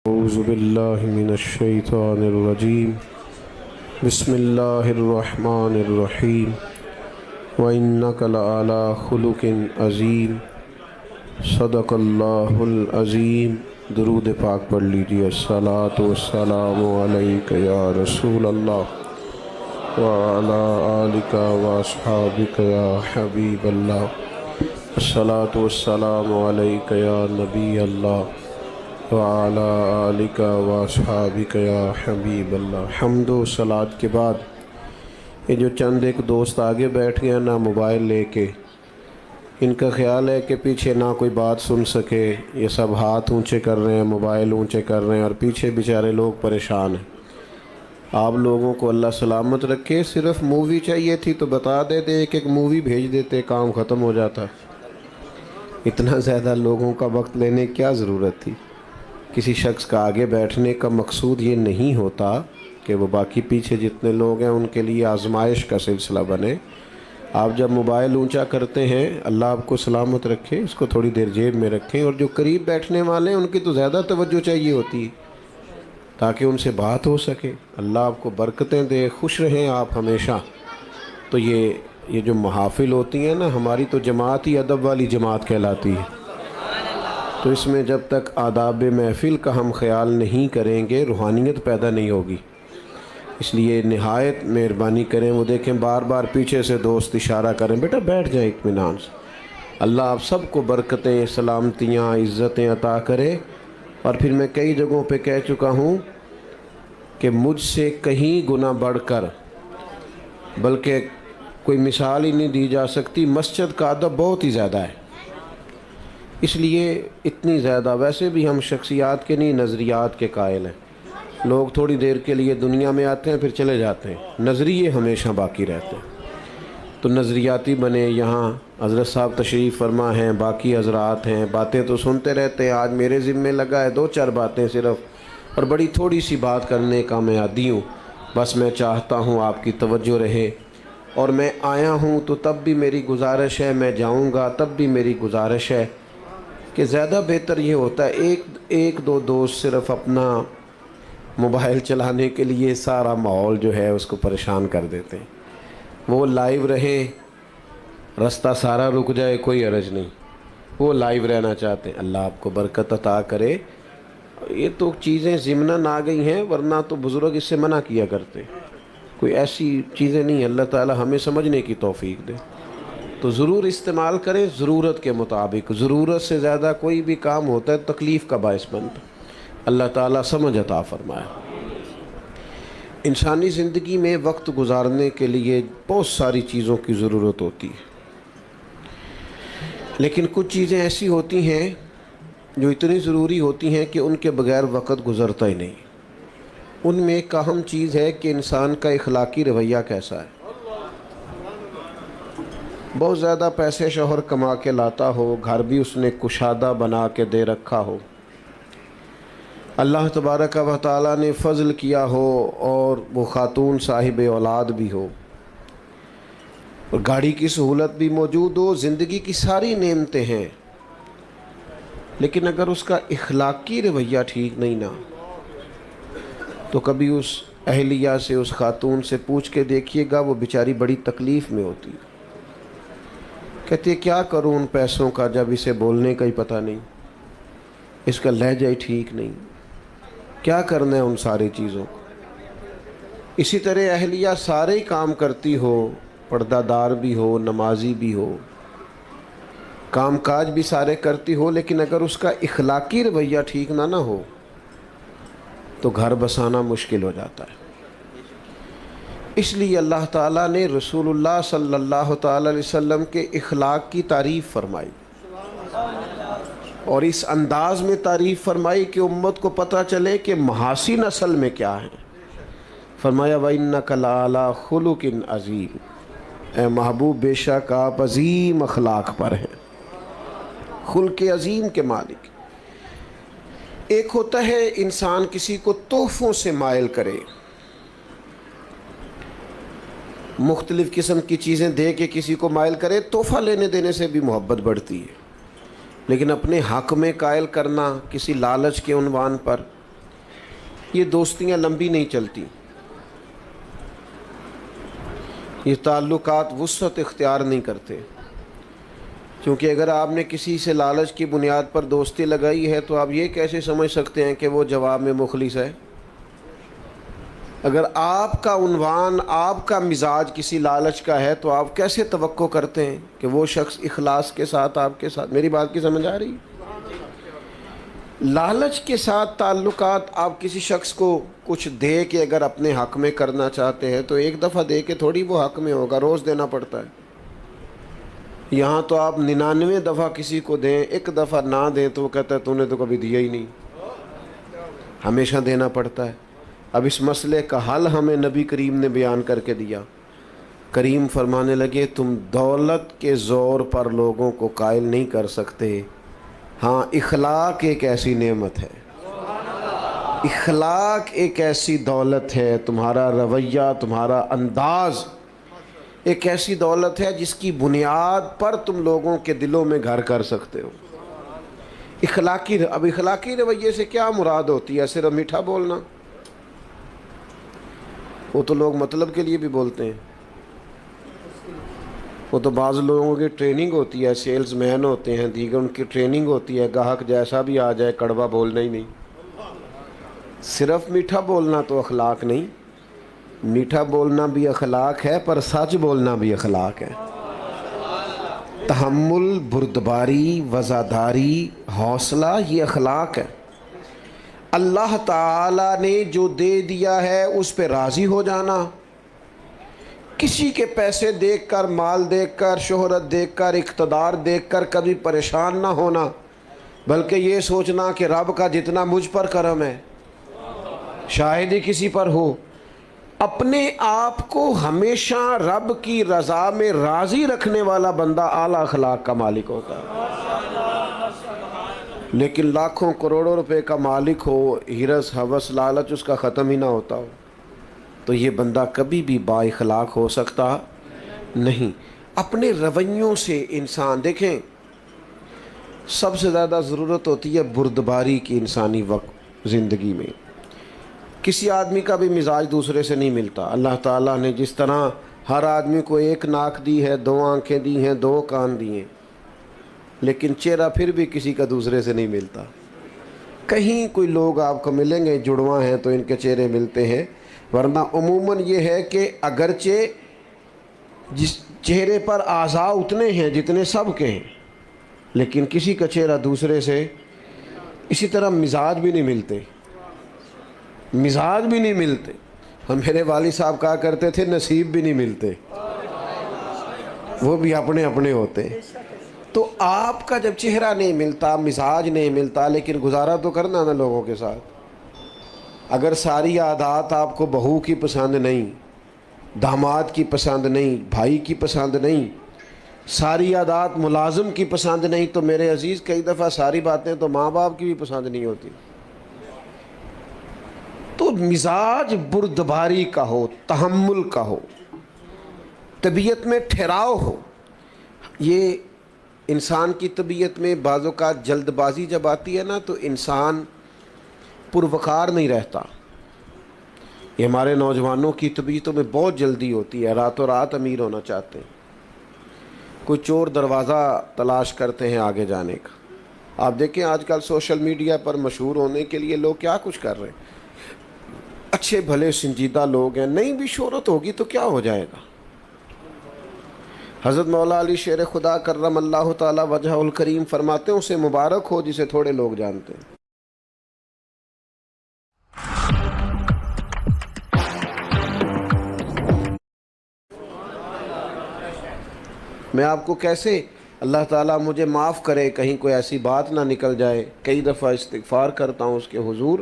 أعوذ بالله من الشيطان الرجيم بسم الله الرحمن الرحيم وإنك لعلى خلق عظيم صدق الله العظيم۔ درود پاک پڑھ لیجیے۔ الصلاۃ والسلام علیک یا رسول اللہ وعلی آلک واصحابک یا حبیب اللہ۔ الصلاۃ والسلام علیک یا نبی اللہ وعلی آلک واصحابک یا حبیب اللہ۔ حمد و صلات کے بعد یہ جو چند ایک دوست آگے بیٹھ گئے نا موبائل لے کے، ان کا خیال ہے کہ پیچھے نہ کوئی بات سن سکے، یہ سب ہاتھ اونچے کر رہے ہیں، موبائل اونچے کر رہے ہیں اور پیچھے بیچارے لوگ پریشان ہیں۔ آپ لوگوں کو اللہ سلامت رکھے۔ صرف مووی چاہیے تھی تو بتا دیتے، ایک مووی بھیج دیتے، کام ختم ہو جاتا۔ اتنا زیادہ لوگوں کا وقت لینے کی کیا ضرورت تھی؟ کسی شخص کا آگے بیٹھنے کا مقصود یہ نہیں ہوتا کہ وہ باقی پیچھے جتنے لوگ ہیں ان کے لیے آزمائش کا سلسلہ بنے۔ آپ جب موبائل اونچا کرتے ہیں، اللہ آپ کو سلامت رکھے، اس کو تھوڑی دیر جیب میں رکھیں، اور جو قریب بیٹھنے والے ہیں ان کی تو زیادہ توجہ چاہیے ہوتی ہے تاکہ ان سے بات ہو سکے۔ اللہ آپ کو برکتیں دے، خوش رہیں آپ ہمیشہ۔ تو یہ جو محافل ہوتی ہیں نا، ہماری تو جماعت ہی ادب والی جماعت کہلاتی ہے، تو اس میں جب تک آداب محفل کا ہم خیال نہیں کریں گے روحانیت پیدا نہیں ہوگی۔ اس لیے نہایت مہربانی کریں۔ وہ دیکھیں بار بار پیچھے سے دوست اشارہ کریں، بیٹا بیٹھ جائیں اطمینان سے۔ اللہ آپ سب کو برکتیں، سلامتیاں، عزتیں عطا کرے۔ اور پھر میں کئی جگہوں پہ کہہ چکا ہوں کہ مجھ سے کہیں گنا بڑھ کر، بلکہ کوئی مثال ہی نہیں دی جا سکتی، مسجد کا ادب بہت ہی زیادہ ہے۔ اس لیے اتنی زیادہ، ویسے بھی ہم شخصیات کے نہیں نظریات کے قائل ہیں۔ لوگ تھوڑی دیر کے لیے دنیا میں آتے ہیں پھر چلے جاتے ہیں، نظریے ہمیشہ باقی رہتے ہیں۔ تو نظریاتی بنے۔ یہاں حضرت صاحب تشریف فرما ہیں، باقی حضرات ہیں، باتیں تو سنتے رہتے ہیں۔ آج میرے ذمے لگا ہے دو چار باتیں صرف، اور بڑی تھوڑی سی بات کرنے کا میں عادی ہوں۔ بس میں چاہتا ہوں آپ کی توجہ رہے، اور میں آیا ہوں تو تب بھی میری گزارش ہے، میں جاؤں گا تب بھی میری گزارش ہے کہ زیادہ بہتر یہ ہوتا ہے ایک دو دوست صرف اپنا موبائل چلانے کے لیے سارا ماحول جو ہے اس کو پریشان کر دیتے ہیں۔ وہ لائیو رہیں، رستہ سارا رک جائے کوئی حرج نہیں، وہ لائیو رہنا چاہتے ہیں۔ اللہ آپ کو برکت عطا کرے۔ یہ تو چیزیں ضمناً آ گئی ہیں، ورنہ تو بزرگ اس سے منع کیا کرتے۔ کوئی ایسی چیزیں نہیں، اللہ تعالی ہمیں سمجھنے کی توفیق دے۔ تو ضرور استعمال کریں ضرورت کے مطابق۔ ضرورت سے زیادہ کوئی بھی کام ہوتا ہے تکلیف کا باعث بنتا ہے۔ اللہ تعالیٰ سمجھ عطا فرمائے۔ انسانی زندگی میں وقت گزارنے کے لیے بہت ساری چیزوں کی ضرورت ہوتی ہے، لیکن کچھ چیزیں ایسی ہوتی ہیں جو اتنی ضروری ہوتی ہیں کہ ان کے بغیر وقت گزرتا ہی نہیں۔ ان میں ایک اہم چیز ہے کہ انسان کا اخلاقی رویہ کیسا ہے۔ بہت زیادہ پیسے شوہر کما کے لاتا ہو، گھر بھی اس نے کشادہ بنا کے دے رکھا ہو، اللہ تبارک و تعالیٰ نے فضل کیا ہو، اور وہ خاتون صاحب اولاد بھی ہو، اور گاڑی کی سہولت بھی موجود ہو، زندگی کی ساری نعمتیں ہیں، لیکن اگر اس کا اخلاقی رویہ ٹھیک نہیں نا، تو کبھی اس اہلیہ سے، اس خاتون سے پوچھ کے دیکھیے گا، وہ بیچاری بڑی تکلیف میں ہوتی ہے۔ کہتی ہے کیا کروں ان پیسوں کا جب اسے بولنے کا ہی پتہ نہیں، اس کا لہجہ ہی ٹھیک نہیں، کیا کرنا ہے ان ساری چیزوں کو۔ اسی طرح اہلیہ سارے ہی کام کرتی ہو، پردہ دار بھی ہو، نمازی بھی ہو، کام کاج بھی سارے کرتی ہو، لیکن اگر اس کا اخلاقی رویہ ٹھیک نہ ہو تو گھر بسانا مشکل ہو جاتا ہے۔ اس لیے اللہ تعالیٰ نے رسول اللہ صلی اللہ تعالی علیہ وسلم کے اخلاق کی تعریف فرمائی، اور اس انداز میں تعریف فرمائی کہ امت کو پتہ چلے کہ محاسن اصل میں کیا ہیں۔ فرمایا وَإِنَّكَ لَعَلَىٰ خُلُقٍ عَظِيمٍ، اے محبوب بے شک آپ عظیم اخلاق پر ہیں، خلق عظیم کے مالک۔ ایک ہوتا ہے انسان کسی کو تحفوں سے مائل کرے، مختلف قسم کی چیزیں دے کے کسی کو مائل کرے، تحفہ لینے دینے سے بھی محبت بڑھتی ہے، لیکن اپنے حق میں قائل کرنا کسی لالچ کے عنوان پر، یہ دوستیاں لمبی نہیں چلتی، یہ تعلقات وسعت اختیار نہیں کرتے، کیونکہ اگر آپ نے کسی سے لالچ کی بنیاد پر دوستی لگائی ہے تو آپ یہ کیسے سمجھ سکتے ہیں کہ وہ جواب میں مخلص ہے؟ اگر آپ کا عنوان، آپ کا مزاج کسی لالچ کا ہے تو آپ کیسے توقع کرتے ہیں کہ وہ شخص اخلاص کے ساتھ آپ کے ساتھ؟ میری بات کی سمجھ آ رہی؟ لالچ کے ساتھ تعلقات، آپ کسی شخص کو کچھ دے کے اگر اپنے حق میں کرنا چاہتے ہیں تو ایک دفعہ دے کے تھوڑی وہ حق میں ہوگا، روز دینا پڑتا ہے۔ یہاں تو آپ 99 دفعہ کسی کو دیں، ایک دفعہ نہ دیں تو وہ کہتا ہے تو نے تو کبھی دیا ہی نہیں، ہمیشہ دینا پڑتا ہے۔ اب اس مسئلے کا حل ہمیں نبی کریم نے بیان کر کے دیا۔ کریم فرمانے لگے تم دولت کے زور پر لوگوں کو قائل نہیں کر سکتے، ہاں اخلاق ایک ایسی نعمت ہے، اخلاق ایک ایسی دولت ہے، تمہارا رویہ، تمہارا انداز ایک ایسی دولت ہے جس کی بنیاد پر تم لوگوں کے دلوں میں گھر کر سکتے ہو۔ اب اخلاقی رویے سے کیا مراد ہوتی ہے؟ صرف میٹھا بولنا؟ وہ تو لوگ مطلب کے لیے بھی بولتے ہیں، وہ تو بعض لوگوں کی ٹریننگ ہوتی ہے، سیلز مین ہوتے ہیں، دیگر ان کی ٹریننگ ہوتی ہے، گاہک جیسا بھی آ جائے کڑوا بولنا ہی نہیں۔ صرف میٹھا بولنا تو اخلاق نہیں، میٹھا بولنا بھی اخلاق ہے، پر سچ بولنا بھی اخلاق ہے۔ تحمل، بردباری، وزاداری، حوصلہ، یہ اخلاق ہے۔ اللہ تعالیٰ نے جو دے دیا ہے اس پہ راضی ہو جانا، کسی کے پیسے دیکھ کر، مال دیکھ کر، شہرت دیکھ کر، اقتدار دیکھ کر کبھی پریشان نہ ہونا، بلکہ یہ سوچنا کہ رب کا جتنا مجھ پر کرم ہے شاید ہی کسی پر ہو۔ اپنے آپ کو ہمیشہ رب کی رضا میں راضی رکھنے والا بندہ اعلیٰ اخلاق کا مالک ہوتا ہے۔ لیکن لاکھوں کروڑوں روپے کا مالک ہو، ہرس ہوس لالچ اس کا ختم ہی نہ ہوتا ہو، تو یہ بندہ کبھی بھی با اخلاق ہو سکتا نہیں۔ اپنے رویوں سے انسان، دیکھیں سب سے زیادہ ضرورت ہوتی ہے بردباری کی انسانی وقت زندگی میں۔ کسی آدمی کا بھی مزاج دوسرے سے نہیں ملتا۔ اللہ تعالیٰ نے جس طرح ہر آدمی کو ایک ناک دی ہے، دو آنکھیں دی ہیں، دو کان دی ہیں، لیکن چہرہ پھر بھی کسی کا دوسرے سے نہیں ملتا۔ کہیں کوئی لوگ آپ کو ملیں گے جڑواں ہیں تو ان کے چہرے ملتے ہیں، ورنہ عموماً یہ ہے کہ اگرچہ جس چہرے پر اعضاء اتنے ہیں جتنے سب کے ہیں، لیکن کسی کا چہرہ دوسرے سے، اسی طرح مزاج بھی نہیں ملتے، مزاج بھی نہیں ملتے۔ اور میرے والد صاحب کہا کرتے تھے نصیب بھی نہیں ملتے، وہ بھی اپنے اپنے ہوتے ہیں۔ تو آپ کا جب چہرہ نہیں ملتا، مزاج نہیں ملتا، لیکن گزارا تو کرنا نا لوگوں کے ساتھ۔ اگر ساری عادات آپ کو بہو کی پسند نہیں، داماد کی پسند نہیں، بھائی کی پسند نہیں، ساری عادات ملازم کی پسند نہیں، تو میرے عزیز کئی دفعہ ساری باتیں تو ماں باپ کی بھی پسند نہیں ہوتی۔ تو مزاج بردباری کا ہو، تحمل کا ہو، طبیعت میں ٹھہراؤ ہو۔ یہ انسان کی طبیعت میں بعض اوقات جلد بازی جب آتی ہے نا تو انسان پروقار نہیں رہتا۔ یہ ہمارے نوجوانوں کی طبیعتوں میں بہت جلدی ہوتی ہے، راتوں رات امیر ہونا چاہتے ہیں، کوئی چور دروازہ تلاش کرتے ہیں آگے جانے کا۔ آپ دیکھیں آج کل سوشل میڈیا پر مشہور ہونے کے لیے لوگ کیا کچھ کر رہے ہیں۔ اچھے بھلے سنجیدہ لوگ ہیں، نہیں بھی شہرت ہوگی تو کیا ہو جائے گا۔ حضرت مولا علی شیر خدا کرم اللہ تعالی وجہ الکریم فرماتے ہیں اسے مبارک ہو جسے تھوڑے لوگ جانتے ہیں۔ میں آپ کو کیسے، اللہ تعالیٰ مجھے معاف کرے کہیں کوئی ایسی بات نہ نکل جائے، کئی دفعہ استغفار کرتا ہوں اس کے حضور،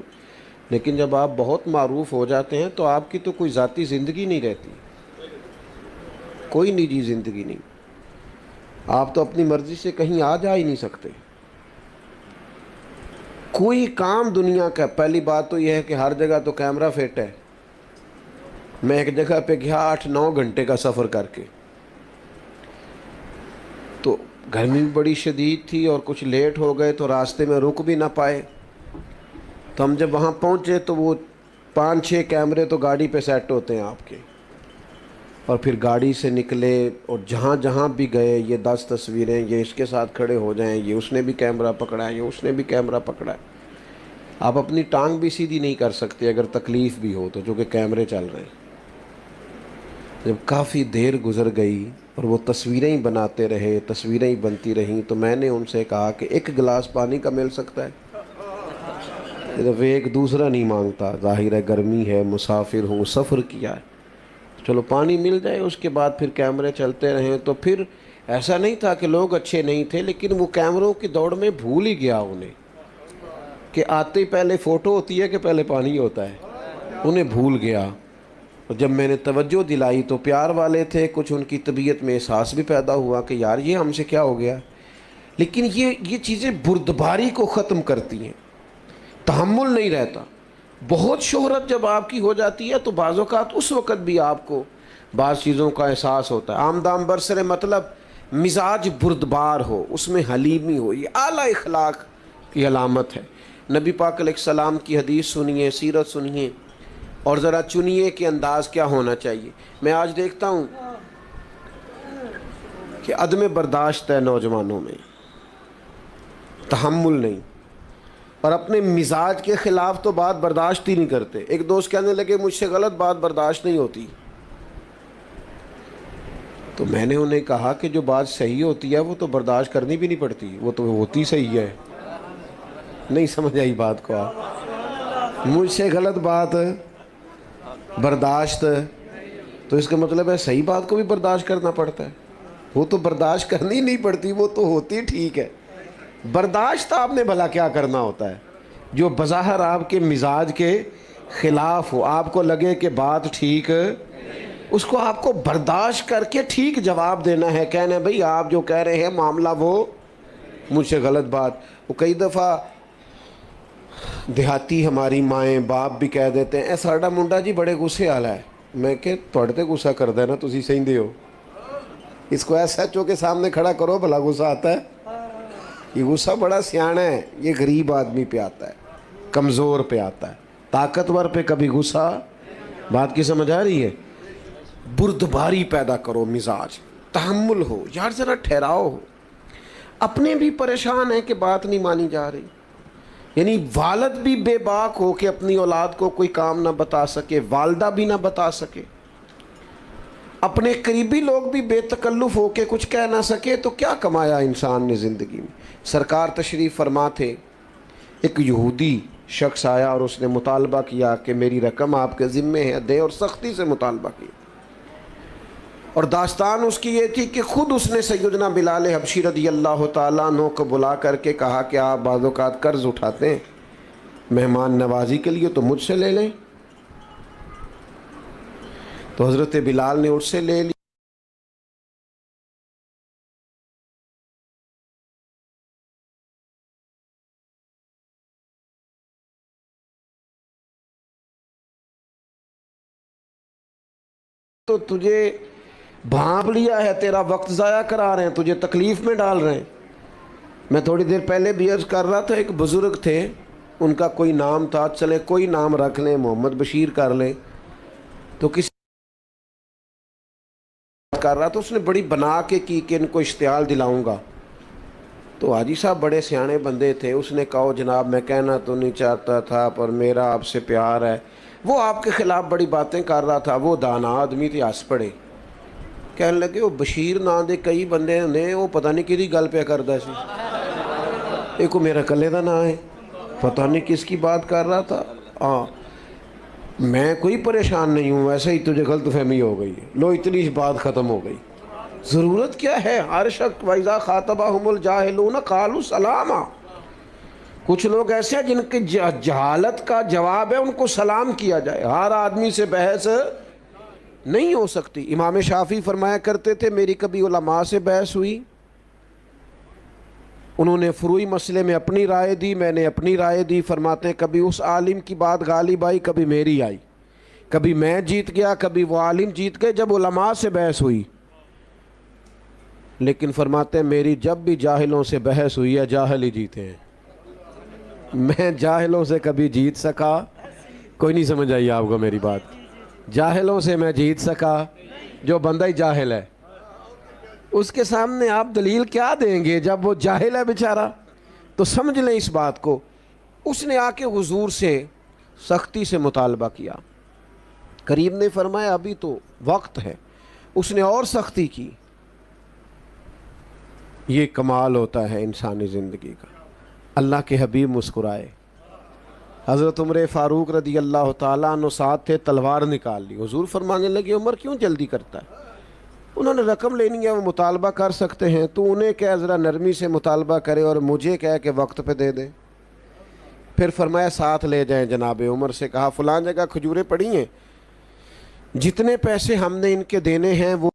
لیکن جب آپ بہت معروف ہو جاتے ہیں تو آپ کی تو کوئی ذاتی زندگی نہیں رہتی، کوئی نجی زندگی نہیں، آپ تو اپنی مرضی سے کہیں آ جا ہی نہیں سکتے۔ کوئی کام دنیا کا، پہلی بات تو یہ ہے کہ ہر جگہ تو کیمرہ فٹ ہے۔ میں ایک جگہ پہ گیا 8-9 گھنٹے کا سفر کر کے، تو گرمی بھی بڑی شدید تھی اور کچھ لیٹ ہو گئے تو راستے میں رک بھی نہ پائے، تو ہم جب وہاں پہنچے تو وہ 5-6 کیمرے تو گاڑی پہ سیٹ ہوتے ہیں آپ کے، اور پھر گاڑی سے نکلے اور جہاں جہاں بھی گئے یہ 10 تصویریں، یہ اس کے ساتھ کھڑے ہو جائیں، یہ اس نے بھی کیمرہ پکڑا ہے، یہ اس نے بھی کیمرہ پکڑا ہے۔ آپ اپنی ٹانگ بھی سیدھی نہیں کر سکتے اگر تکلیف بھی ہو تو، جو کہ کیمرے چل رہے ہیں۔ جب کافی دیر گزر گئی اور وہ تصویریں ہی بناتے رہے، تصویریں ہی بنتی رہیں، تو میں نے ان سے کہا کہ 1 گلاس پانی کا مل سکتا ہے؟ جب ایک دوسرا نہیں مانگتا، ظاہر ہے گرمی ہے، مسافر ہوں، سفر کیا ہے، چلو پانی مل جائے۔ اس کے بعد پھر کیمرے چلتے رہیں۔ تو پھر ایسا نہیں تھا کہ لوگ اچھے نہیں تھے، لیکن وہ کیمروں کی دوڑ میں بھول ہی گیا انہیں کہ آتے ہی پہلے فوٹو ہوتی ہے کہ پہلے پانی ہوتا ہے، انہیں بھول گیا۔ اور جب میں نے توجہ دلائی تو پیار والے تھے، کچھ ان کی طبیعت میں احساس بھی پیدا ہوا کہ یار یہ ہم سے کیا ہو گیا، لیکن یہ چیزیں بردباری کو ختم کرتی ہیں، تحمل نہیں رہتا۔ بہت شہرت جب آپ کی ہو جاتی ہے تو بعض اوقات اس وقت بھی آپ کو بعض چیزوں کا احساس ہوتا ہے۔ آمدام برسر مطلب مزاج بردبار ہو، اس میں حلیمی ہو، یہ اعلیٰ اخلاق کی علامت ہے۔ نبی پاک علیہ السلام کی حدیث سنیے، سیرت سنیے، اور ذرا چنیے کہ انداز کیا ہونا چاہیے۔ میں آج دیکھتا ہوں کہ عدم برداشت ہے نوجوانوں میں، تحمل نہیں، اور اپنے مزاج کے خلاف تو بات برداشت ہی نہیں کرتے۔ ایک دوست کہنے لگے مجھ سے غلط بات برداشت نہیں ہوتی، تو میں نے انہیں کہا کہ جو بات صحیح ہوتی ہے وہ تو برداشت کرنی بھی نہیں پڑتی، وہ تو ہوتی صحیح ہے۔ نہیں سمجھ آئی بات کو آپ؟ مجھ سے غلط بات برداشت، تو اس کا مطلب ہے صحیح بات کو بھی برداشت کرنا پڑتا ہے؟ وہ تو برداشت کرنی نہیں پڑتی، وہ تو ہوتی ٹھیک ہے۔ برداشت آپ نے بھلا کیا کرنا ہوتا ہے جو بظاہر آپ کے مزاج کے خلاف ہو، آپ کو لگے کہ بات ٹھیک، اس کو آپ کو برداشت کر کے ٹھیک جواب دینا ہے، کہنا ہے بھئی آپ جو کہہ رہے ہیں معاملہ وہ مجھ سے غلط بات۔ وہ کئی دفعہ دیہاتی ہماری مائیں باپ بھی کہہ دیتے ہیں اے ساڈا منڈا جی بڑے غصے والا ہے۔ میں کہ تھوڑے تے غصہ کردا ہے نا، تسی سہندے ہو، اس کو ایس ایچ او کے سامنے کھڑا کرو بھلا غصہ آتا ہے؟ یہ غصہ بڑا سیاںا ہے، یہ غریب آدمی پہ آتا ہے، کمزور پہ آتا ہے، طاقتور پہ کبھی غصہ۔ بات کی سمجھ آ رہی ہے؟ بردباری پیدا کرو، مزاج، تحمل ہو، یار ذرا ٹھہراؤ ہو۔ اپنے بھی پریشان ہیں کہ بات نہیں مانی جا رہی، یعنی والد بھی بے باک ہو کہ اپنی اولاد کو کوئی کام نہ بتا سکے، والدہ بھی نہ بتا سکے، اپنے قریبی لوگ بھی بے تکلف ہو کے کچھ کہہ نہ سکے، تو کیا کمایا انسان نے زندگی میں؟ سرکار تشریف فرما تھے، ایک یہودی شخص آیا اور اس نے مطالبہ کیا کہ میری رقم آپ کے ذمے ہے، دیں، اور سختی سے مطالبہ کیا۔ اور داستان اس کی یہ تھی کہ خود اس نے سیدنا بلال حبشی رضی اللہ تعالیٰ عنہ کو بلا کر کے کہا کہ آپ بعض اوقات قرض اٹھاتے ہیں مہمان نوازی کے لیے تو مجھ سے لے لیں۔ تو حضرت بلال نے اس سے لے لی۔ تو تجھے بھانپ لیا ہے، تیرا وقت ضائع کرا رہے ہیں، تجھے تکلیف میں ڈال رہے ہیں۔ میں تھوڑی دیر پہلے بھی عرض کر رہا تھا، ایک بزرگ تھے، ان کا کوئی نام تھا، چلے کوئی نام رکھ لیں، محمد بشیر کر لیں، تو کسی کر رہا تو اس نے بڑی بنا کے کی کہ ان کو اشتعال دلاؤں گا۔ تو حاجی صاحب بڑے سیانے بندے تھے، اس نے کہا جناب میں کہنا تو نہیں چاہتا تھا پر میرا آپ سے پیار ہے۔ وہ آپ کے خلاف بڑی باتیں کر رہا تھا، وہ دانا آدمی تھے، ہنس پڑے، کہنے لگے وہ بشیر نا دے کئی بندے نے، وہ پتہ نہیں کدی گل پہ کردا سی، ایک میرا کلے دا نا ہے، پتہ نہیں کس کی بات کر رہا تھا۔ ہاں میں کوئی پریشان نہیں ہوں، ویسے ہی تجھے غلط فہمی ہو گئی ہے، لو اتنی بات ختم ہو گئی۔ ضرورت کیا ہے؟ ہر شخص وَإِذَا خَاطَبَهُمُ الْجَاهِلُونَ قَالُوا سَلَامًا، کچھ لوگ ایسے ہیں جن کی جہالت کا جواب ہے ان کو سلام کیا جائے، ہر آدمی سے بحث نہیں ہو سکتی۔ امام شافعی فرمایا کرتے تھے میری کبھی علماء سے بحث ہوئی، انہوں نے فروعی مسئلے میں اپنی رائے دی، میں نے اپنی رائے دی، فرماتے ہیں کبھی اس عالم کی بات غالب آئی، کبھی میری آئی، کبھی میں جیت گیا، کبھی وہ عالم جیت گئے جب علماء سے بحث ہوئی، لیکن فرماتے ہیں میری جب بھی جاہلوں سے بحث ہوئی ہے جاہل ہی جیتے ہیں، میں جاہلوں سے کبھی جیت سکا کوئی نہیں سمجھ آئی آپ کو میری بات؟ جاہلوں سے میں جیت سکا، جو بندہ ہی جاہل ہے اس کے سامنے آپ دلیل کیا دیں گے جب وہ جاہل ہے بیچارہ؟ تو سمجھ لیں اس بات کو۔ اس نے آ کے حضور سے سختی سے مطالبہ کیا، کریم نے فرمایا ابھی تو وقت ہے، اس نے اور سختی کی۔ یہ کمال ہوتا ہے انسانی زندگی کا۔ اللہ کے حبیب مسکرائے۔ حضرت عمر فاروق رضی اللہ تعالیٰ عنہ ساتھ تھے، تلوار نکال لی۔ حضور فرمانے لگے عمر کیوں جلدی کرتا ہے؟ انہوں نے رقم لینی ہے، وہ مطالبہ کر سکتے ہیں، تو انہیں کہہ ذرا نرمی سے مطالبہ کرے اور مجھے کہہ کہ وقت پہ دے دیں۔ پھر فرمایا ساتھ لے جائیں۔ جناب عمر سے کہا فلان جگہ کھجوریں پڑی ہیں، جتنے پیسے ہم نے ان کے دینے ہیں وہ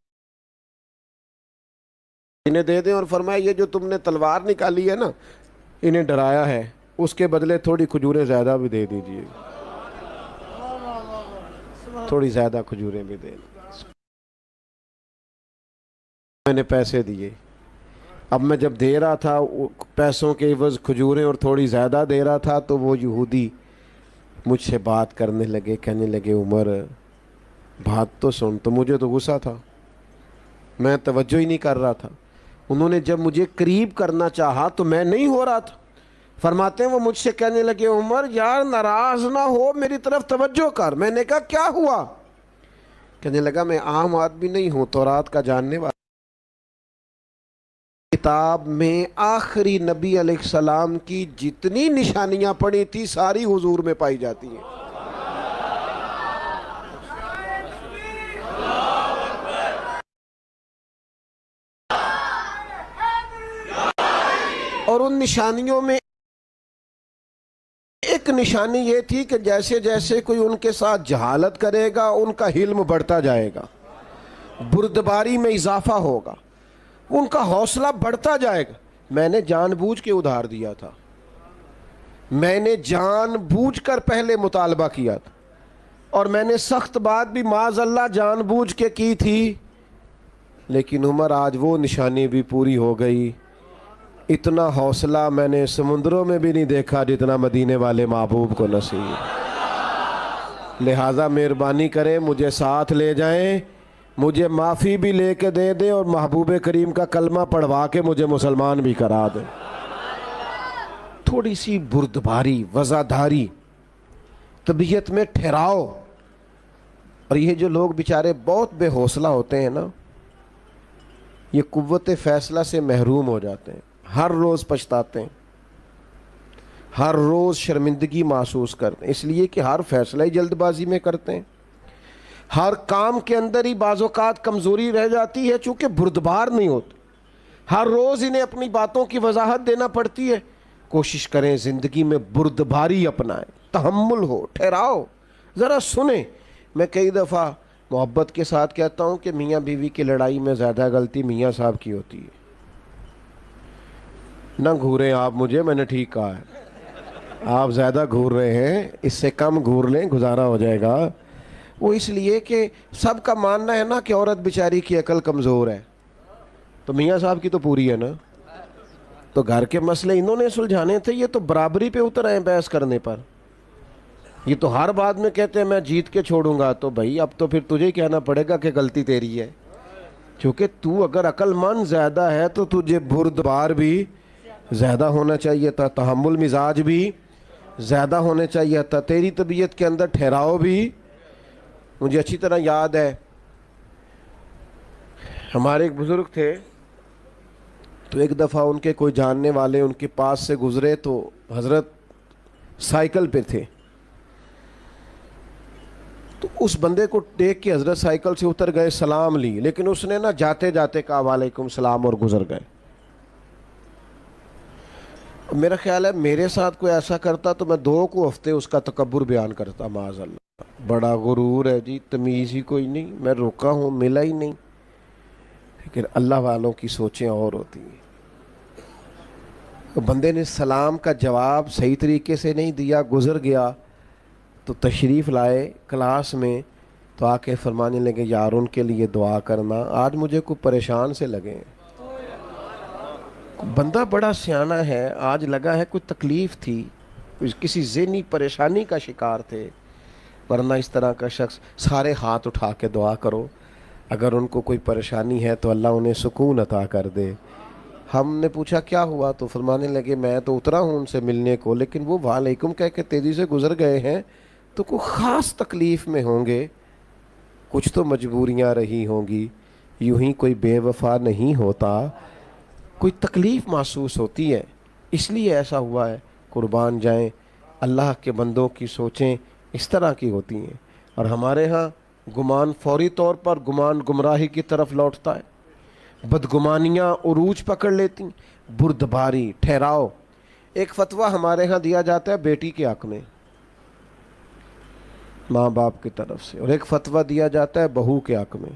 انہیں دے دیں، اور فرمایا یہ جو تم نے تلوار نکالی ہے نا، انہیں ڈرایا ہے، اس کے بدلے تھوڑی کھجوریں زیادہ بھی دے دیجئے، تھوڑی زیادہ کھجوریں بھی دے دیں۔ میں نے پیسے دیے، اب میں جب دے رہا تھا پیسوں کے عوض کھجوریں اور تھوڑی زیادہ دے رہا تھا، تو وہ یہودی مجھ سے بات کرنے لگے، کہنے لگے عمر بات تو سن۔ تو مجھے تو غصہ تھا، میں توجہ ہی نہیں کر رہا تھا۔ انہوں نے جب مجھے قریب کرنا چاہا تو میں نہیں ہو رہا تھا۔ فرماتے ہیں وہ مجھ سے کہنے لگے عمر یار ناراض نہ ہو، میری طرف توجہ کر۔ میں نے کہا کیا ہوا؟ کہنے لگا میں عام آدمی نہیں ہوں، تورات کا جاننے والا۔ کتاب میں آخری نبی علیہ السلام کی جتنی نشانیاں پڑی تھی ساری حضور میں پائی جاتی ہیں۔ اور ان نشانیوں میں ایک نشانی یہ تھی کہ جیسے جیسے کوئی ان کے ساتھ جہالت کرے گا ان کا حلم بڑھتا جائے گا، بردباری میں اضافہ ہوگا، ان کا حوصلہ بڑھتا جائے گا۔ میں نے جان بوجھ کے ادھار دیا تھا، میں نے جان بوجھ کر پہلے مطالبہ کیا تھا، اور میں نے سخت بات بھی معاذ اللہ جان بوجھ کے کی تھی، لیکن عمر آج وہ نشانی بھی پوری ہو گئی۔ اتنا حوصلہ میں نے سمندروں میں بھی نہیں دیکھا جتنا مدینے والے محبوب کو نصیب۔ لہٰذا مہربانی کریں مجھے ساتھ لے جائیں، مجھے معافی بھی لے کے دے دیں، اور محبوب کریم کا کلمہ پڑھوا کے مجھے مسلمان بھی کرا دیں۔ تھوڑی سی بردباری، وزاداری، طبیعت میں ٹھہراؤ۔ اور یہ جو لوگ بیچارے بہت بے حوصلہ ہوتے ہیں نا، یہ قوت فیصلہ سے محروم ہو جاتے ہیں، ہر روز پچھتاتے ہیں، ہر روز شرمندگی محسوس کرتے ہیں، اس لیے کہ ہر فیصلہ ہی جلد بازی میں کرتے ہیں، ہر کام کے اندر ہی بعض اوقات کمزوری رہ جاتی ہے چونکہ بردبار نہیں ہوتے، ہر روز انہیں اپنی باتوں کی وضاحت دینا پڑتی ہے۔ کوشش کریں زندگی میں بردباری اپنائیں، تحمل ہو، ٹھہراؤ، ذرا سنیں۔ میں کئی دفعہ محبت کے ساتھ کہتا ہوں کہ میاں بیوی کی لڑائی میں زیادہ غلطی میاں صاحب کی ہوتی ہے۔ نہ گھوریں آپ مجھے، میں نے ٹھیک کہا ہے، آپ زیادہ گھور رہے ہیں، اس سے کم گھور لیں، گزارا ہو جائے گا۔ وہ اس لیے کہ سب کا ماننا ہے نا کہ عورت بیچاری کی عقل کمزور ہے، تو میاں صاحب کی تو پوری ہے نا، تو گھر کے مسئلے انہوں نے سلجھانے تھے، یہ تو برابری پہ اتر آئے بحث کرنے پر۔ یہ تو ہر بات میں کہتے ہیں میں جیت کے چھوڑوں گا، تو بھائی اب تو پھر تجھے کہنا پڑے گا کہ غلطی تیری ہے، کیونکہ تو اگر عقل مند زیادہ ہے تو تجھے بردبار بھی زیادہ ہونا چاہیے تھا، تحمل مزاج بھی زیادہ ہونے چاہیے تھا، تیری طبیعت کے اندر ٹھہراؤ بھی۔ مجھے اچھی طرح یاد ہے ہمارے ایک بزرگ تھے، تو ایک دفعہ ان کے کوئی جاننے والے ان کے پاس سے گزرے، تو حضرت سائیکل پہ تھے، تو اس بندے کو دیکھ کے حضرت سائیکل سے اتر گئے، سلام لی، لیکن اس نے نا جاتے جاتے کہا وعلیکم السلام اور گزر گئے۔ میرا خیال ہے میرے ساتھ کوئی ایسا کرتا تو میں 2 ہفتے اس کا تکبر بیان کرتا، معاذ اللہ، بڑا غرور ہے جی، تمیز ہی کوئی نہیں، میں روکا ہوں ملا ہی نہیں۔ لیکن اللہ والوں کی سوچیں اور ہوتی ہیں۔ بندے نے سلام کا جواب صحیح طریقے سے نہیں دیا، گزر گیا، تو تشریف لائے کلاس میں، تو آ کے فرمانے لگے یار ان کے لیے دعا کرنا، آج مجھے کوئی پریشان سے لگے، بندہ بڑا سیانہ ہے، آج لگا ہے کوئی تکلیف تھی، کسی ذہنی پریشانی کا شکار تھے، ورنہ اس طرح کا شخص سارے ہاتھ اٹھا کے دعا کرو، اگر ان کو کوئی پریشانی ہے تو اللہ انہیں سکون عطا کر دے۔ ہم نے پوچھا کیا ہوا، تو فرمانے لگے میں تو اترا ہوں ان سے ملنے کو، لیکن وہ وعلیکم کہہ کے تیزی سے گزر گئے ہیں، تو کوئی خاص تکلیف میں ہوں گے، کچھ تو مجبوریاں رہی ہوں گی، یوں ہی کوئی بے وفا نہیں ہوتا، کوئی تکلیف محسوس ہوتی ہے، اس لیے ایسا ہوا ہے۔ قربان جائیں، اللہ کے بندوں کی سوچیں اس طرح کی ہوتی ہیں، اور ہمارے ہاں گمان فوری طور پر گمان گمراہی کی طرف لوٹتا ہے، بدگمانیاں عروج پکڑ لیتی ہیں، بردباری ٹھہراؤ۔ ایک فتویٰ ہمارے ہاں دیا جاتا ہے بیٹی کے حق میں ماں باپ کی طرف سے، اور ایک فتویٰ دیا جاتا ہے بہو کے حق میں۔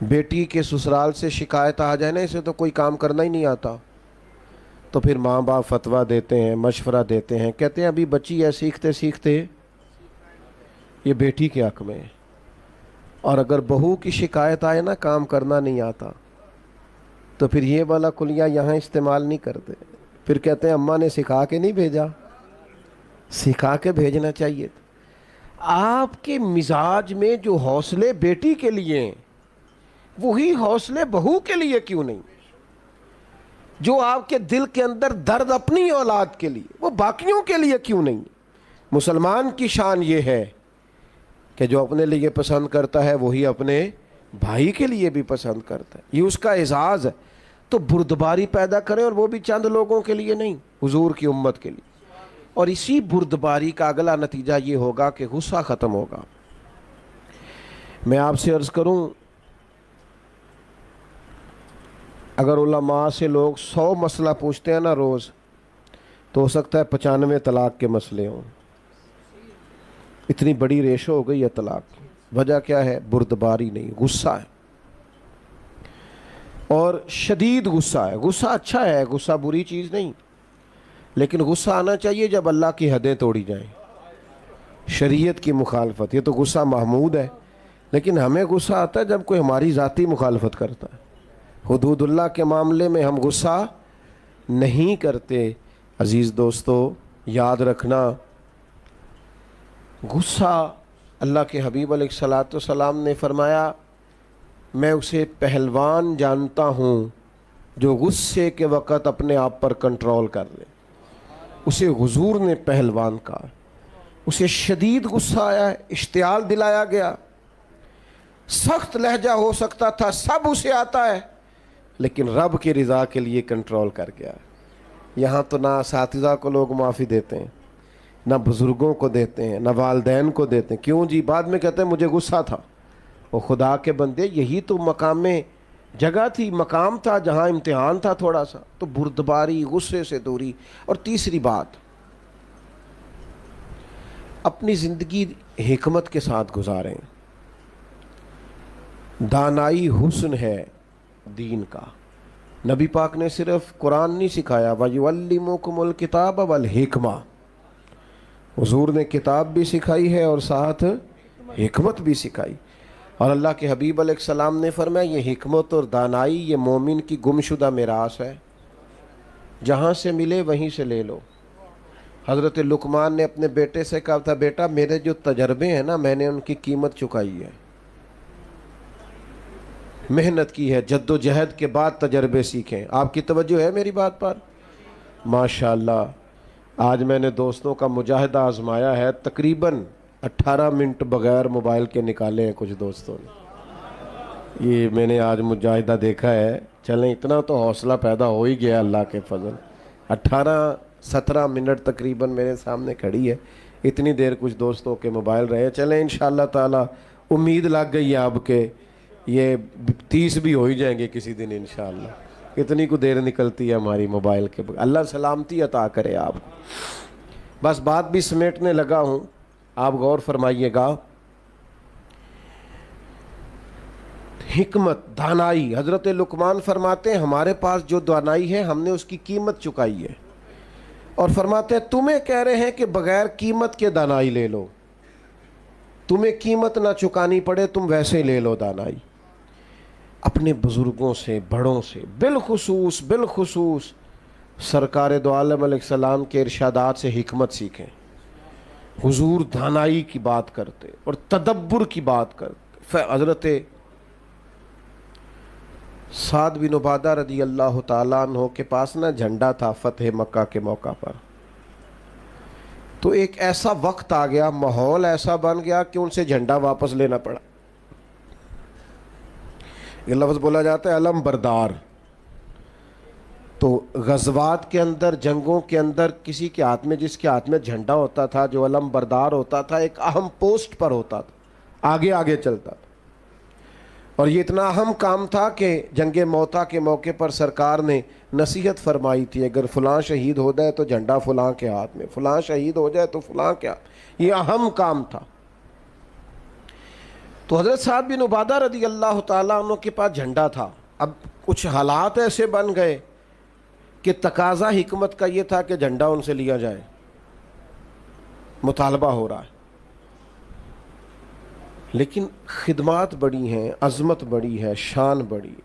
بیٹی کے سسرال سے شکایت آ جائے نا، اسے تو کوئی کام کرنا ہی نہیں آتا، تو پھر ماں باپ فتویٰ دیتے ہیں، مشورہ دیتے ہیں، کہتے ہیں ابھی بچی ہے، سیکھتے سیکھتے یہ بیٹی کے حق میں ہے۔ اور اگر بہو کی شکایت آئے نا کام کرنا نہیں آتا، تو پھر یہ والا کلیہ یہاں استعمال نہیں کرتے، پھر کہتے ہیں اماں نے سکھا کے نہیں بھیجا، سکھا کے بھیجنا چاہیے۔ آپ کے مزاج میں جو حوصلے بیٹی کے لیے ہیں وہی حوصلے بہو کے لیے کیوں نہیں؟ جو آپ کے دل کے اندر درد اپنی اولاد کے لیے وہ باقیوں کے لیے کیوں نہیں؟ مسلمان کی شان یہ ہے کہ جو اپنے لیے پسند کرتا ہے وہی اپنے بھائی کے لیے بھی پسند کرتا ہے، یہ اس کا اعزاز ہے۔ تو بردباری پیدا کریں، اور وہ بھی چند لوگوں کے لیے نہیں، حضور کی امت کے لیے۔ اور اسی بردباری کا اگلا نتیجہ یہ ہوگا کہ غصہ ختم ہوگا۔ میں آپ سے عرض کروں، اگر علماء سے لوگ 100 مسئلہ پوچھتے ہیں نا روز، تو ہو سکتا ہے 95 طلاق کے مسئلے ہوں۔ اتنی بڑی ریشو ہو گئی ہے طلاق کی، وجہ کیا ہے؟ بردباری نہیں، غصہ ہے، اور شدید غصہ ہے۔ غصہ اچھا ہے، غصہ بری چیز نہیں، لیکن غصہ آنا چاہیے جب اللہ کی حدیں توڑی جائیں، شریعت کی مخالفت، یہ تو غصہ محمود ہے۔ لیکن ہمیں غصہ آتا ہے جب کوئی ہماری ذاتی مخالفت کرتا ہے، حدود اللہ کے معاملے میں ہم غصہ نہیں کرتے۔ عزیز دوستو، یاد رکھنا، غصہ، اللہ کے حبیب علیہ الصلاۃ والسلام نے فرمایا میں اسے پہلوان جانتا ہوں جو غصے کے وقت اپنے آپ پر کنٹرول کر لے۔ اسے حضور نے پہلوان کہا، اسے شدید غصہ آیا ہے، اشتعال دلایا گیا، سخت لہجہ ہو سکتا تھا، سب اسے آتا ہے، لیکن رب کی رضا کے لیے کنٹرول کر گیا۔ یہاں تو نہ اساتذہ کو لوگ معافی دیتے ہیں، نہ بزرگوں کو دیتے ہیں، نہ والدین کو دیتے ہیں۔ کیوں جی؟ بعد میں کہتے ہیں مجھے غصہ تھا۔ وہ خدا کے بندے، یہی تو مقام میں جگہ تھی، مقام تھا جہاں امتحان تھا تھوڑا سا۔ تو بردباری، غصے سے دوری۔ اور تیسری بات، اپنی زندگی حکمت کے ساتھ گزاریں۔ دانائی حسن ہے دین کا۔ نبی پاک نے صرف قرآن نہیں سکھایا، وَيُعَلِّمُكُمُ الْكِتَابَ وَالْحِكْمَةَ، حضور نے کتاب بھی سکھائی ہے اور ساتھ حکمت بھی سکھائی۔ اور اللہ کے حبیب علیہ السلام نے فرمایا یہ حکمت اور دانائی یہ مومن کی گمشدہ میراث ہے، جہاں سے ملے وہیں سے لے لو۔ حضرت لقمان نے اپنے بیٹے سے کہا تھا بیٹا میرے جو تجربے ہیں نا میں نے ان کی قیمت چکائی ہے، محنت کی ہے، جد و جہد کے بعد تجربے سیکھیں۔ آپ کی توجہ ہے میری بات پر؟ ماشاءاللہ، آج میں نے دوستوں کا مجاہدہ آزمایا ہے، تقریباً 18 منٹ بغیر موبائل کے نکالے ہیں کچھ دوستوں نے۔ یہ میں نے آج مجاہدہ دیکھا ہے۔ چلیں اتنا تو حوصلہ پیدا ہو ہی گیا اللہ کے فضل۔ 18-17 منٹ تقریباً میرے سامنے کھڑی ہے، اتنی دیر کچھ دوستوں کے موبائل رہے۔ چلیں انشاءاللہ تعالی امید لگ گئی ہے آپ کے یہ 30 بھی ہو ہی جائیں گے کسی دن انشاءاللہ۔ اتنی کو دیر نکلتی ہے ہماری موبائل کے۔ اللہ سلامتی عطا کرے آپ کو۔ بس بات بھی سمیٹنے لگا ہوں، آپ غور فرمائیے گا۔ حکمت، دانائی، حضرت لقمان فرماتے ہیں ہمارے پاس جو دانائی ہے ہم نے اس کی قیمت چکائی ہے، اور فرماتے ہیں تمہیں کہہ رہے ہیں کہ بغیر قیمت کے دانائی لے لو، تمہیں قیمت نہ چکانی پڑے تم ویسے لے لو دانائی۔ اپنے بزرگوں سے، بڑوں سے، بالخصوص سرکار دو عالم علیہ السلام کے ارشادات سے حکمت سیکھیں۔ حضور دانائی کی بات کرتے اور تدبر کی بات کرتے۔ حضرت سعد بن عبادہ رضی اللہ تعالیٰ عنہ کے پاس نا جھنڈا تھا فتح مکہ کے موقع پر، تو ایک ایسا وقت آ گیا، ماحول ایسا بن گیا کہ ان سے جھنڈا واپس لینا پڑا۔ یہ لفظ بولا جاتا ہے علم بردار۔ تو غزوات کے اندر، جنگوں کے اندر کسی کے ہاتھ میں، جس کے ہاتھ میں جھنڈا ہوتا تھا، جو علم بردار ہوتا تھا، ایک اہم پوسٹ پر ہوتا تھا، آگے آگے چلتا تھا۔ اور یہ اتنا اہم کام تھا کہ جنگ موتا کے موقع پر سرکار نے نصیحت فرمائی تھی، اگر فلاں شہید ہو جائے تو جھنڈا فلاں کے ہاتھ میں، فلاں شہید ہو جائے تو فلاں کیا، یہ اہم کام تھا۔ تو حضرت سعد بن عبادہ رضی اللہ تعالیٰ عنہ کے پاس جھنڈا تھا۔ اب کچھ حالات ایسے بن گئے کہ تقاضا حکمت کا یہ تھا کہ جھنڈا ان سے لیا جائے، مطالبہ ہو رہا ہے، لیکن خدمات بڑی ہیں، عظمت بڑی ہے، شان بڑی ہے،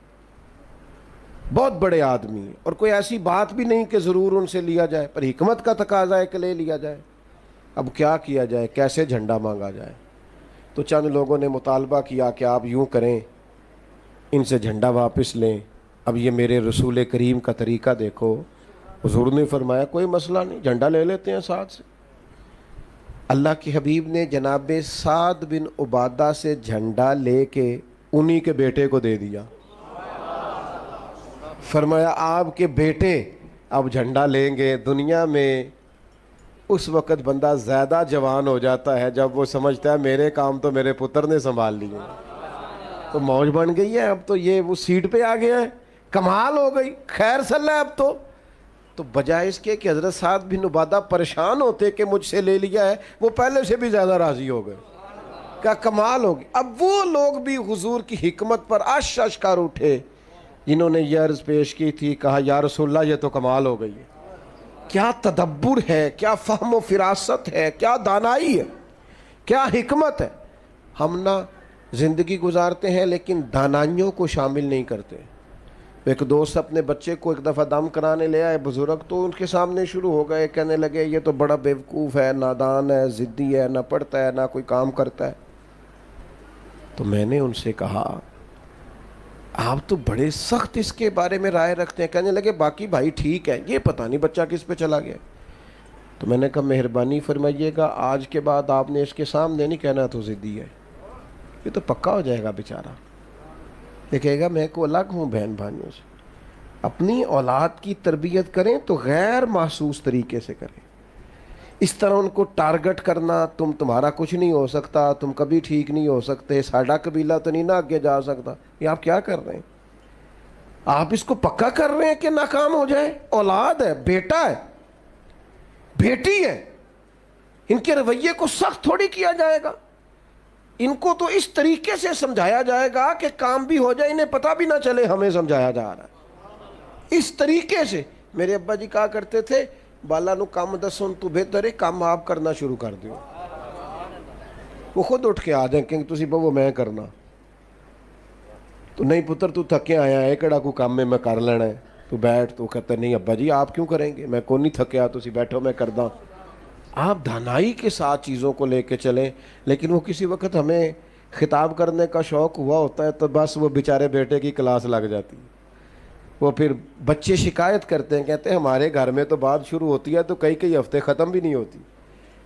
بہت بڑے آدمی ہیں، اور کوئی ایسی بات بھی نہیں کہ ضرور ان سے لیا جائے، پر حکمت کا تقاضا ہے کہ لے لیا جائے۔ اب کیا کیا جائے، کیسے جھنڈا مانگا جائے؟ تو چند لوگوں نے مطالبہ کیا کہ آپ یوں کریں، ان سے جھنڈا واپس لیں۔ اب یہ میرے رسول کریم کا طریقہ دیکھو، حضور نے فرمایا کوئی مسئلہ نہیں، جھنڈا لے لیتے ہیں ساتھ سے۔ اللہ کے حبیب نے جناب سعد بن عبادہ سے جھنڈا لے کے انہی کے بیٹے کو دے دیا۔ فرمایا آپ کے بیٹے اب جھنڈا لیں گے۔ دنیا میں اس وقت بندہ زیادہ جوان ہو جاتا ہے جب وہ سمجھتا ہے میرے کام تو میرے پتر نے سنبھال لیے، تو موج بن گئی ہے، اب تو یہ وہ سیٹ پہ آ گیا ہے، کمال ہو گئی، خیر صلی اللہ۔ اب تو بجائے اس کے کہ حضرت سعد بن عبادہ پریشان ہوتے کہ مجھ سے لے لیا ہے، وہ پہلے سے بھی زیادہ راضی ہو گئے، کیا کمال ہوگی۔ اب وہ لوگ بھی حضور کی حکمت پر عش کر اٹھے جنہوں نے یہ عرض پیش کی تھی، کہا یا رسول اللہ یہ تو کمال ہو گئی ہے، کیا تدبر ہے، کیا فہم و فراست ہے، کیا دانائی ہے، کیا حکمت ہے۔ ہم نہ زندگی گزارتے ہیں لیکن دانائیوں کو شامل نہیں کرتے۔ ایک دوست اپنے بچے کو ایک دفعہ دم کرانے لے آئے بزرگ، تو ان کے سامنے شروع ہو گئے، کہنے لگے یہ تو بڑا بیوقوف ہے، نادان ہے، ضدی ہے، نہ پڑھتا ہے نہ کوئی کام کرتا ہے۔ تو میں نے ان سے کہا آپ تو بڑے سخت اس کے بارے میں رائے رکھتے ہیں۔ کہنے لگے باقی بھائی ٹھیک ہے، یہ پتہ نہیں بچہ کس پہ چلا گیا۔ تو میں نے کہا مہربانی فرمائیے گا آج کے بعد آپ نے اس کے سامنے نہیں کہنا تو ضدی ہے، یہ تو پکا ہو جائے گا بیچارہ، یہ کہے گا میں کو الگ ہوں بہن بھائیوں سے۔ اپنی اولاد کی تربیت کریں تو غیر محسوس طریقے سے کریں، اس طرح ان کو ٹارگٹ کرنا تمہارا کچھ نہیں ہو سکتا، تم کبھی ٹھیک نہیں ہو سکتے، ساڈا قبیلہ تو نہیں نہ آگے جا سکتا، یہ آپ کیا کر رہے ہیں؟ آپ اس کو پکا کر رہے ہیں کہ ناکام ہو جائے۔ اولاد ہے، بیٹا ہے، بیٹی ہے، ان کے رویے کو سخت تھوڑی کیا جائے گا، ان کو تو اس طریقے سے سمجھایا جائے گا کہ کام بھی ہو جائے، انہیں پتہ بھی نہ چلے ہمیں سمجھایا جا رہا ہے، اس طریقے سے۔ میرے ابا جی کہا کرتے تھے بالا نو کام دسن تو بہتر ہے کام آپ کرنا شروع کر دیو، وہ خود اٹھ کے آ جائیں کہ تسی بہو میں کرنا، تو نہیں پتر تو تھکے آیا ہے کہڑا کو کام میں کر لینا ہے، تو بیٹھ۔ تو کہتا نہیں ابا جی آپ کیوں کریں گے، میں کون نہیں تھکیا، تسی بیٹھو میں کرداں۔ آپ دانائی کے ساتھ چیزوں کو لے کے چلیں، لیکن وہ کسی وقت ہمیں خطاب کرنے کا شوق ہوا ہوتا ہے تو بس وہ بیچارے بیٹے کی کلاس لگ جاتی ہے، وہ پھر بچے شکایت کرتے ہیں، کہتے ہیں ہمارے گھر میں تو بات شروع ہوتی ہے تو کئی ہفتے ختم بھی نہیں ہوتی۔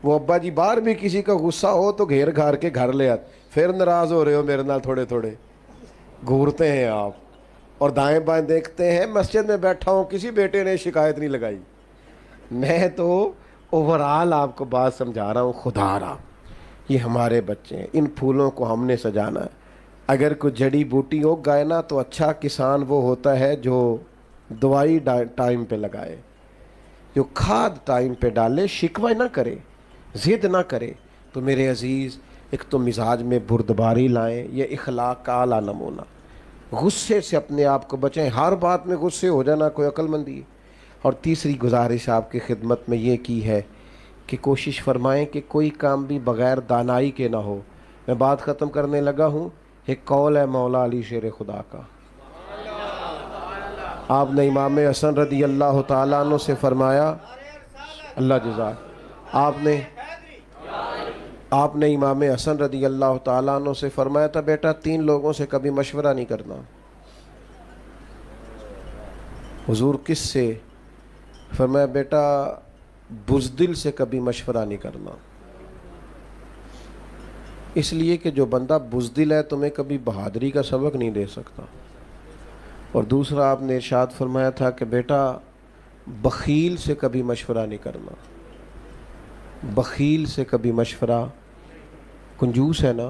وہ ابا جی باہر بھی کسی کا غصہ ہو تو گھیر گھار کے گھر لے آتے، پھر ناراض ہو رہے ہو میرے نال، تھوڑے تھوڑے گھورتے ہیں آپ اور دائیں بائیں دیکھتے ہیں۔ مسجد میں بیٹھا ہوں کسی بیٹے نے شکایت نہیں لگائی، میں تو اوورال آپ کو بات سمجھا رہا ہوں۔ خدا را یہ ہمارے بچے ہیں، ان پھولوں کو ہم نے سجانا ہے۔ اگر کوئی جڑی بوٹی اگ گائے نا تو اچھا کسان وہ ہوتا ہے جو دوائی ٹائم پہ لگائے، جو کھاد ٹائم پہ ڈالے، شکوہ نہ کرے، ضد نہ کرے۔ تو میرے عزیز ایک تو مزاج میں بردباری لائیں، یہ اخلاق کا اعلیٰ نمونہ۔ غصے سے اپنے آپ کو بچائیں، ہر بات میں غصے ہو جانا کوئی عقل مندی ہے۔ اور تیسری گزارش آپ کی خدمت میں یہ کی ہے کہ کوشش فرمائیں کہ کوئی کام بھی بغیر دانائی کے نہ ہو۔ میں بات ختم کرنے لگا ہوں، ایک قول ہے مولا علی شیر خدا کا، آپ نے امام حسن رضی اللہ تعالیٰ عنہ سے فرمایا، اللہ جزاک، آپ نے آپ نے امام حسن رضی اللہ تعالیٰ عنہ سے فرمایا تھا بیٹا 3 لوگوں سے کبھی مشورہ نہیں کرنا۔ حضور کس سے؟ فرمایا بیٹا بزدل سے کبھی مشورہ نہیں کرنا، اس لیے کہ جو بندہ بزدل ہے تمہیں کبھی بہادری کا سبق نہیں دے سکتا۔ اور دوسرا آپ نے ارشاد فرمایا تھا کہ بیٹا بخیل سے کبھی مشورہ نہیں کرنا، بخیل سے کبھی مشورہ، کنجوس ہے نا،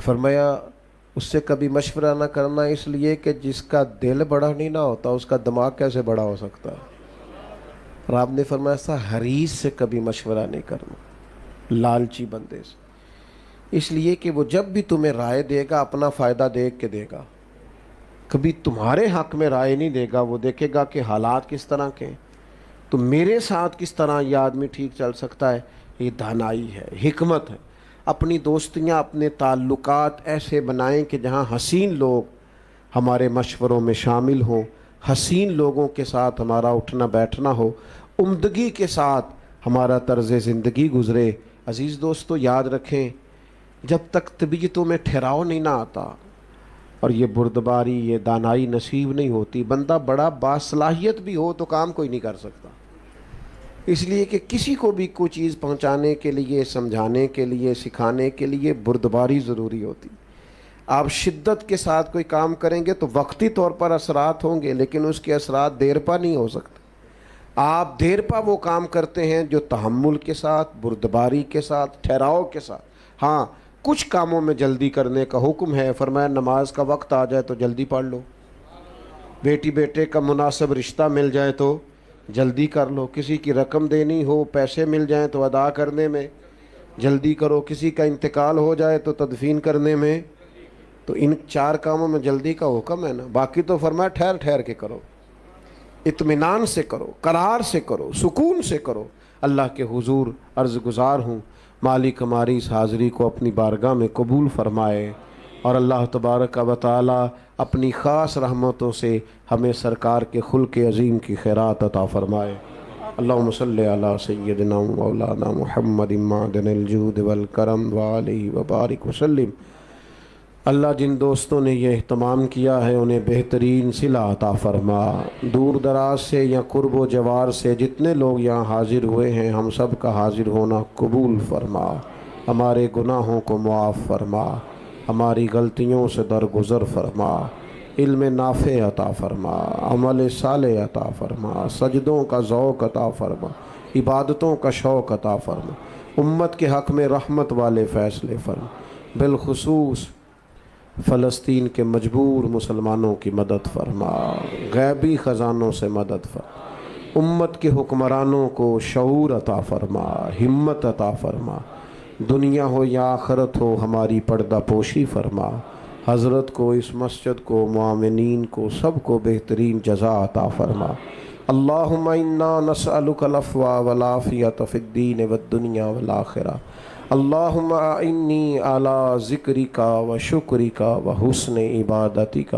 فرمایا اس سے کبھی مشورہ نہ کرنا، اس لیے کہ جس کا دل بڑا نہیں نہ ہوتا اس کا دماغ کیسے بڑا ہو سکتا ہے۔ اور آپ نے فرمایا تھا حریص سے کبھی مشورہ نہیں کرنا، لالچی بندے سے، اس لیے کہ وہ جب بھی تمہیں رائے دے گا اپنا فائدہ دیکھ کے دے گا، کبھی تمہارے حق میں رائے نہیں دے گا، وہ دیکھے گا کہ حالات کس طرح کے، تو میرے ساتھ کس طرح یہ آدمی ٹھیک چل سکتا ہے۔ یہ دانائی ہے، حکمت ہے۔ اپنی دوستیاں، اپنے تعلقات ایسے بنائیں کہ جہاں حسین لوگ ہمارے مشوروں میں شامل ہوں، حسین لوگوں کے ساتھ ہمارا اٹھنا بیٹھنا ہو، عمدگی کے ساتھ ہمارا طرز زندگی گزرے۔ عزیز دوستو یاد رکھیں، جب تک طبیعتوں میں ٹھہراؤ نہیں نہ آتا اور یہ بردباری، یہ دانائی نصیب نہیں ہوتی، بندہ بڑا باصلاحیت بھی ہو تو کام کوئی نہیں کر سکتا۔ اس لیے کہ کسی کو بھی کوئی چیز پہنچانے کے لیے، سمجھانے کے لیے، سکھانے کے لیے بردباری ضروری ہوتی۔ آپ شدت کے ساتھ کوئی کام کریں گے تو وقتی طور پر اثرات ہوں گے، لیکن اس کے اثرات دیر پا نہیں ہو سکتے۔ آپ دیر پا وہ کام کرتے ہیں جو تحمل کے ساتھ، بردباری کے ساتھ، ٹھہراؤ کے ساتھ۔ ہاں کچھ کاموں میں جلدی کرنے کا حکم ہے، فرمایا نماز کا وقت آ جائے تو جلدی پڑھ لو، بیٹی بیٹے کا مناسب رشتہ مل جائے تو جلدی کر لو، کسی کی رقم دینی ہو، پیسے مل جائیں تو ادا کرنے میں جلدی کرو، کسی کا انتقال ہو جائے تو تدفین کرنے میں، تو ان 4 کاموں میں جلدی کا حکم ہے نا۔ باقی تو فرمایا ٹھہر ٹھہر کے کرو، اطمینان سے کرو، قرار سے کرو، سکون سے کرو۔ اللہ کے حضور عرض گزار ہوں مالک ہماری اس حاضری کو اپنی بارگاہ میں قبول فرمائے، اور اللہ تبارک و تعالی اپنی خاص رحمتوں سے ہمیں سرکار کے خلق عظیم کی خیرات عطا فرمائے۔ اللہم صلی علی سیدنا مولانا محمد معدن الجود والکرم وآلہ وبارک وسلم۔ اللہ جن دوستوں نے یہ اہتمام کیا ہے انہیں بہترین صلہ عطا فرما، دور دراز سے یا قرب و جوار سے جتنے لوگ یہاں حاضر ہوئے ہیں ہم سب کا حاضر ہونا قبول فرما، ہمارے گناہوں کو معاف فرما، ہماری غلطیوں سے درگزر فرما، علم نافع عطا فرما، عمل صالح عطا فرما، سجدوں کا ذوق عطا فرما، عبادتوں کا شوق عطا فرما، امت کے حق میں رحمت والے فیصلے فرما، بالخصوص فلسطین کے مجبور مسلمانوں کی مدد فرما، غیبی خزانوں سے مدد فرما، امت کے حکمرانوں کو شعور عطا فرما، ہمت عطا فرما، دنیا ہو یا آخرت ہو ہماری پردہ پوشی فرما، حضرت کو، اس مسجد کو، معاونین کو، سب کو بہترین جزا عطا فرما۔ اللہم انا نسألک العفو والعافیۃ فی الدین والدنیا والآخرہ، اللہم اعنی علی ذکرک و شکرک و حسن عبادتک،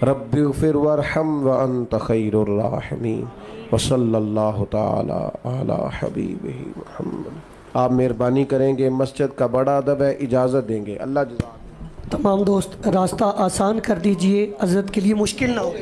رب اغفر وارحم وانت خیر الراحمین، وصلی اللہ تعالی علی حبیبہ محمد۔ آپ مہربانی کریں گے، مسجد کا بڑا ادب ہے، اجازت دیں گے۔ اللہ جزاک۔ تمام دوست راستہ آسان کر دیجئے، حضرت کے لیے مشکل نہ ہو۔